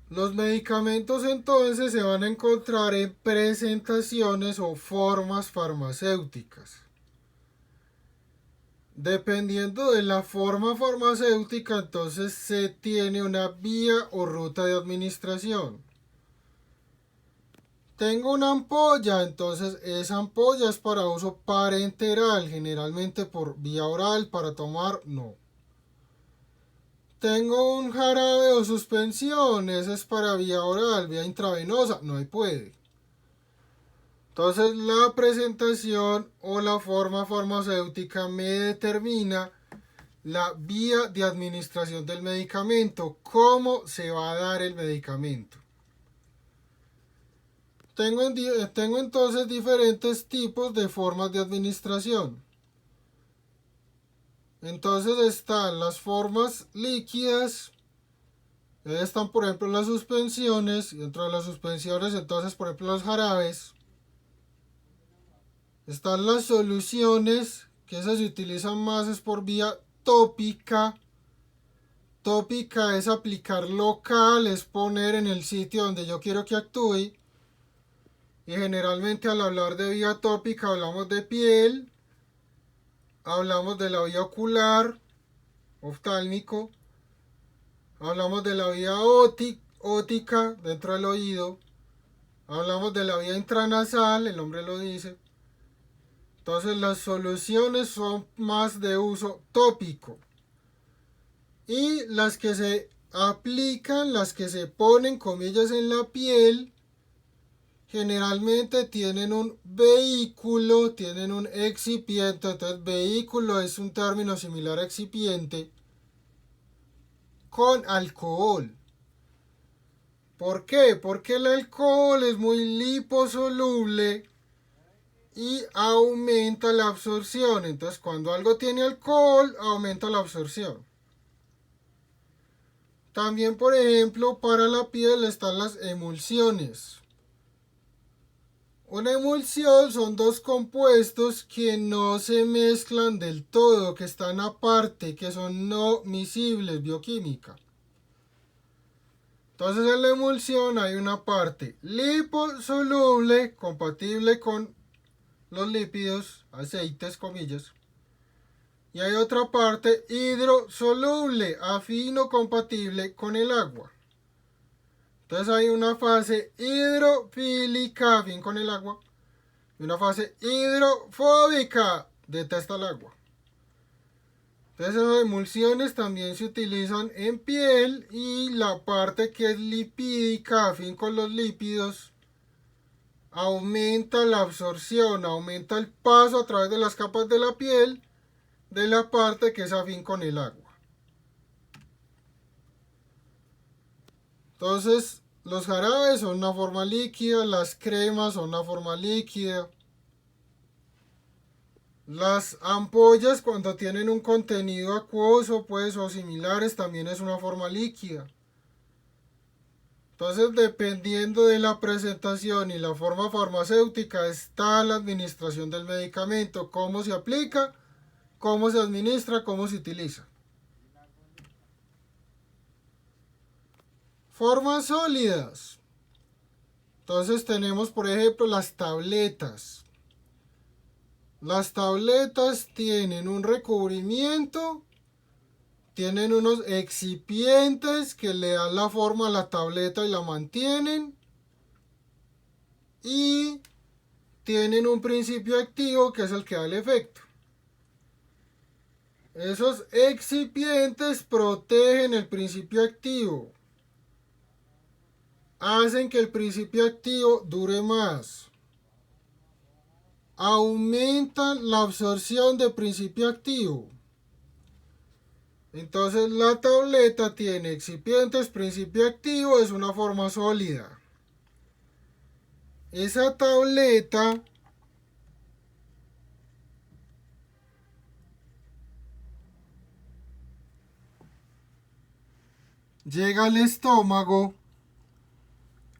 Los medicamentos entonces se van a encontrar en presentaciones o formas farmacéuticas. Dependiendo de la forma farmacéutica, entonces se tiene una vía o ruta de administración. Tengo una ampolla, entonces esa ampolla es para uso parenteral, generalmente por vía oral, para tomar, no. Tengo un jarabe o suspensión, ese es para vía oral, vía intravenosa, no hay puede. Entonces la presentación o la forma farmacéutica me determina la vía de administración del medicamento, cómo se va a dar el medicamento. Tengo entonces diferentes tipos de formas de administración. Entonces están las formas líquidas, están por ejemplo las suspensiones, y dentro de las suspensiones entonces por ejemplo los jarabes. Están las soluciones, que esas se utilizan más es por vía tópica. Tópica es aplicar local, es poner en el sitio donde yo quiero que actúe. Y generalmente al hablar de vía tópica hablamos de piel, hablamos de la vía ocular, oftálmico, hablamos de la vía ótica dentro del oído, hablamos de la vía intranasal, el nombre lo dice. Entonces las soluciones son más de uso tópico. Y las que se aplican, las que se ponen comillas en la piel, generalmente tienen un vehículo, tienen un excipiente. Entonces vehículo es un término similar a excipiente con alcohol. ¿Por qué? Porque el alcohol es muy liposoluble y aumenta la absorción. Entonces cuando algo tiene alcohol, aumenta la absorción. También, por ejemplo, para la piel están las emulsiones. Una emulsión son dos compuestos que no se mezclan del todo, que están aparte, que son no miscibles bioquímica. Entonces en la emulsión hay una parte liposoluble, compatible con los lípidos, aceites, comillas. Y hay otra parte hidrosoluble, afino, compatible con el agua. Entonces hay una fase hidrofílica, afín con el agua, y una fase hidrofóbica, detesta el agua. Entonces esas emulsiones también se utilizan en piel y la parte que es lipídica, afín con los lípidos, aumenta la absorción, aumenta el paso a través de las capas de la piel de la parte que es afín con el agua. Entonces, los jarabes son una forma líquida, las cremas son una forma líquida. Las ampollas cuando tienen un contenido acuoso pues o similares también es una forma líquida. Entonces, dependiendo de la presentación y la forma farmacéutica está la administración del medicamento, cómo se aplica, cómo se administra, cómo se utiliza. Formas sólidas. Entonces tenemos por ejemplo las tabletas. Las tabletas tienen un recubrimiento, tienen unos excipientes que le dan la forma a la tableta y la mantienen. Y tienen un principio activo que es el que da el efecto. Esos excipientes protegen el principio activo. Hacen que el principio activo dure más. Aumentan la absorción de principio activo. Entonces la tableta tiene excipientes, principio activo, es una forma sólida. Esa tableta llega al estómago.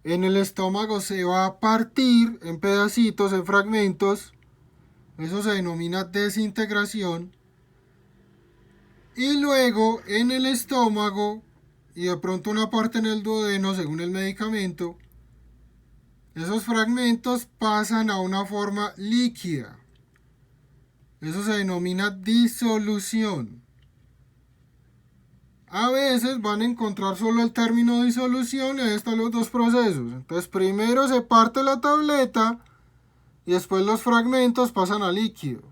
En el estómago se va a partir en pedacitos, en fragmentos. Eso se denomina desintegración. Y luego en el estómago y de pronto una parte en el duodeno según el medicamento, esos fragmentos pasan a una forma líquida. Eso se denomina disolución. A veces van a encontrar solo el término disolución y ahí están los dos procesos. Entonces primero se parte la tableta y después los fragmentos pasan a líquido.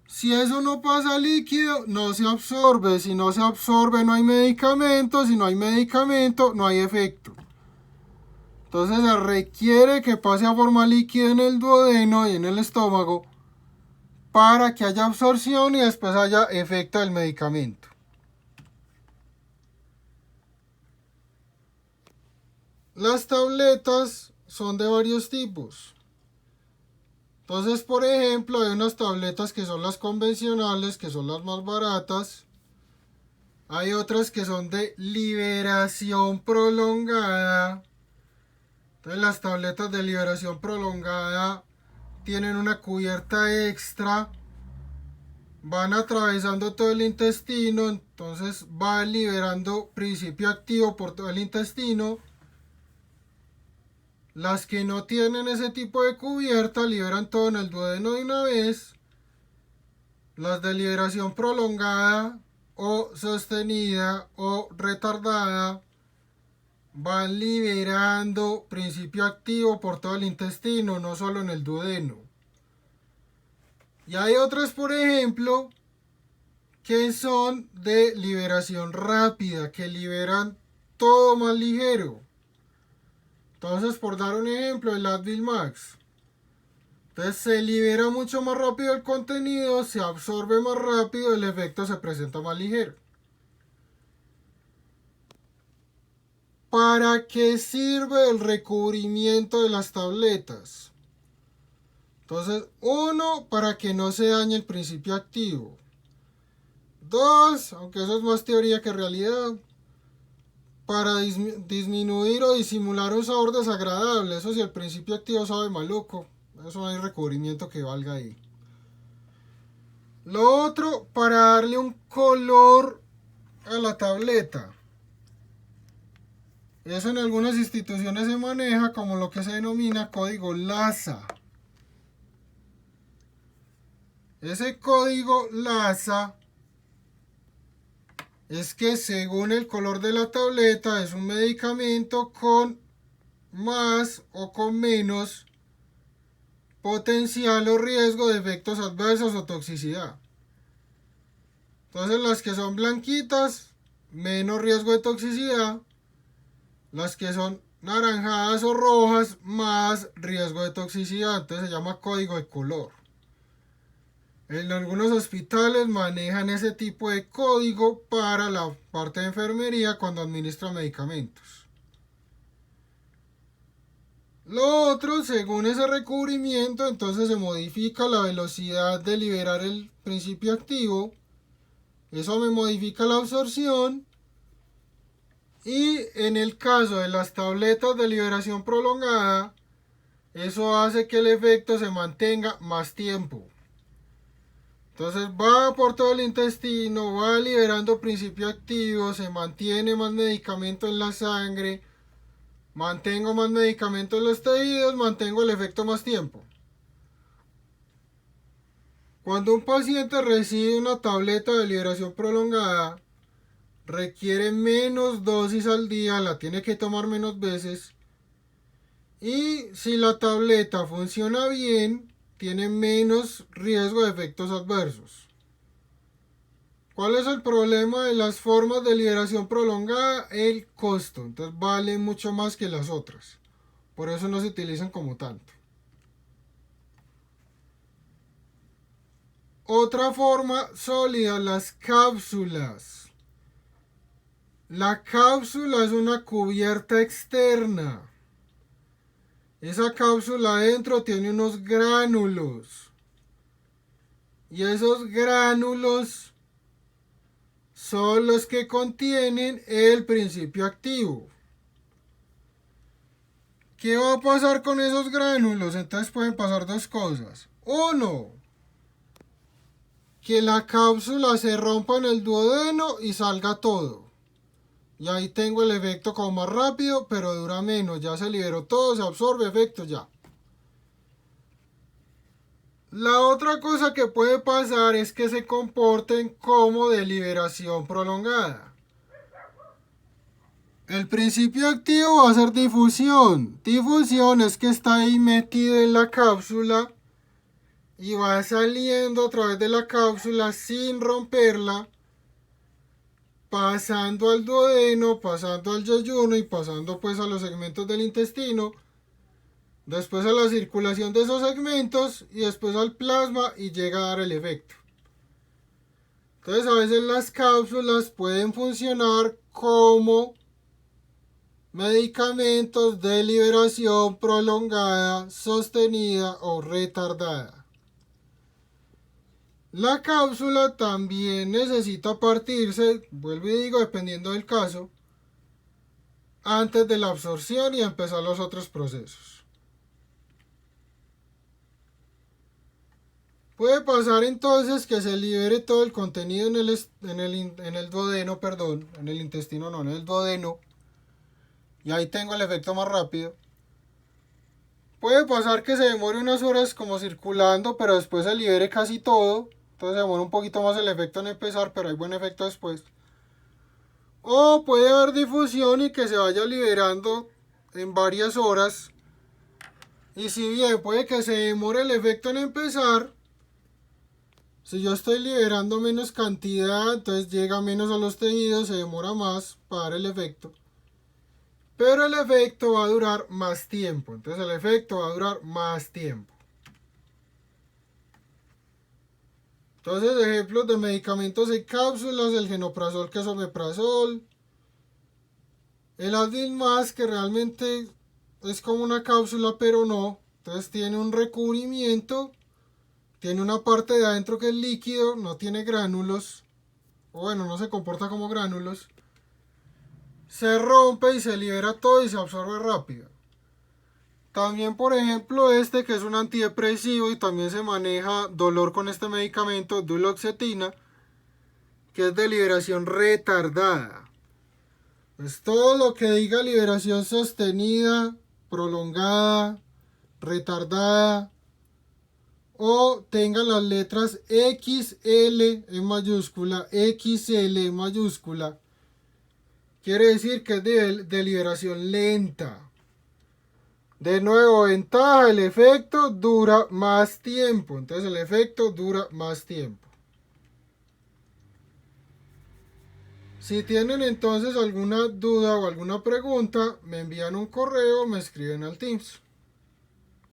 Si eso no pasa a líquido, no se absorbe. Si no se absorbe, no hay medicamento. Si no hay medicamento, no hay efecto. Entonces se requiere que pase a forma líquida en el duodeno y en el estómago para que haya absorción y después haya efecto del medicamento. Las tabletas son de varios tipos. Entonces, por ejemplo, hay unas tabletas que son las convencionales, que son las más baratas. Hay otras que son de liberación prolongada. Entonces, las tabletas de liberación prolongada tienen una cubierta extra. Van atravesando todo el intestino, entonces va liberando principio activo por todo el intestino. Las que no tienen ese tipo de cubierta liberan todo en el duodeno de una vez. Las de liberación prolongada o sostenida o retardada van liberando principio activo por todo el intestino, no solo en el duodeno. Y hay otras, por ejemplo, que son de liberación rápida, que liberan todo más ligero. Entonces, por dar un ejemplo, el Advil Max. Entonces se libera mucho más rápido el contenido, se absorbe más rápido, el efecto se presenta más ligero. ¿Para qué sirve el recubrimiento de las tabletas? Entonces, uno, para que no se dañe el principio activo. Dos, aunque eso es más teoría que realidad, para disminuir o disimular un sabor desagradable. Eso si el principio activo sabe maluco, eso no hay recubrimiento que valga ahí. Lo otro, para darle un color a la tableta. Eso en algunas instituciones se maneja como lo que se denomina código LASA. Ese código LASA es que según el color de la tableta es un medicamento con más o con menos potencial o riesgo de efectos adversos o toxicidad. Entonces las que son blanquitas, menos riesgo de toxicidad. Las que son naranjadas o rojas, más riesgo de toxicidad. Entonces se llama código de color. En algunos hospitales manejan ese tipo de código para la parte de enfermería cuando administran medicamentos. Lo otro, según ese recubrimiento, entonces se modifica la velocidad de liberar el principio activo. Eso me modifica la absorción. Y en el caso de las tabletas de liberación prolongada, eso hace que el efecto se mantenga más tiempo. Entonces va por todo el intestino, va liberando principio activo, se mantiene más medicamento en la sangre, mantengo más medicamento en los tejidos, mantengo el efecto más tiempo. Cuando un paciente recibe una tableta de liberación prolongada, requiere menos dosis al día, la tiene que tomar menos veces. Y si la tableta funciona bien, tiene menos riesgo de efectos adversos. ¿Cuál es el problema de las formas de liberación prolongada? El costo. Entonces valen mucho más que las otras. Por eso no se utilizan como tanto. Otra forma sólida, las cápsulas. La cápsula es una cubierta externa. Esa cápsula adentro tiene unos gránulos. Y esos gránulos son los que contienen el principio activo. ¿Qué va a pasar con esos gránulos? Entonces pueden pasar dos cosas. Uno, que la cápsula se rompa en el duodeno y salga todo. Y ahí tengo el efecto como más rápido, pero dura menos. Ya se liberó todo, se absorbe efecto ya. La otra cosa que puede pasar es que se comporten como de liberación prolongada. El principio activo va a ser difusión. Difusión es que está ahí metido en la cápsula y va saliendo a través de la cápsula sin romperla, pasando al duodeno, pasando al yeyuno y pasando pues a los segmentos del intestino, después a la circulación de esos segmentos y después al plasma y llega a dar el efecto. Entonces a veces las cápsulas pueden funcionar como medicamentos de liberación prolongada, sostenida o retardada. La cápsula también necesita partirse, vuelvo y digo, dependiendo del caso, antes de la absorción y empezar los otros procesos. Puede pasar entonces que se libere todo el contenido en el duodeno, perdón, en el intestino no, en el duodeno, y ahí tengo el efecto más rápido. Puede pasar que se demore unas horas como circulando, pero después se libere casi todo. Entonces se demora un poquito más el efecto en empezar, pero hay buen efecto después. O puede haber difusión y que se vaya liberando en varias horas. Y si bien puede que se demore el efecto en empezar, si yo estoy liberando menos cantidad, entonces llega menos a los tejidos, se demora más para dar el efecto. Pero el efecto va a durar más tiempo. Entonces el efecto va a durar más tiempo. Entonces, ejemplos de medicamentos en cápsulas, el genoprazol, que es omeprazol. El Advil más, que realmente es como una cápsula, pero no. Entonces tiene un recubrimiento, tiene una parte de adentro que es líquido, no tiene gránulos. O bueno, no se comporta como gránulos. Se rompe y se libera todo y se absorbe rápido. También, por ejemplo, este que es un antidepresivo y también se maneja dolor con este medicamento, duloxetina, que es de liberación retardada. Pues todo lo que diga liberación sostenida, prolongada, retardada, o tenga las letras XL en mayúscula, XL en mayúscula, quiere decir que es de liberación lenta. De nuevo, ventaja, el efecto dura más tiempo. Entonces el efecto dura más tiempo. Si tienen entonces alguna duda o alguna pregunta, me envían un correo o me escriben al Teams.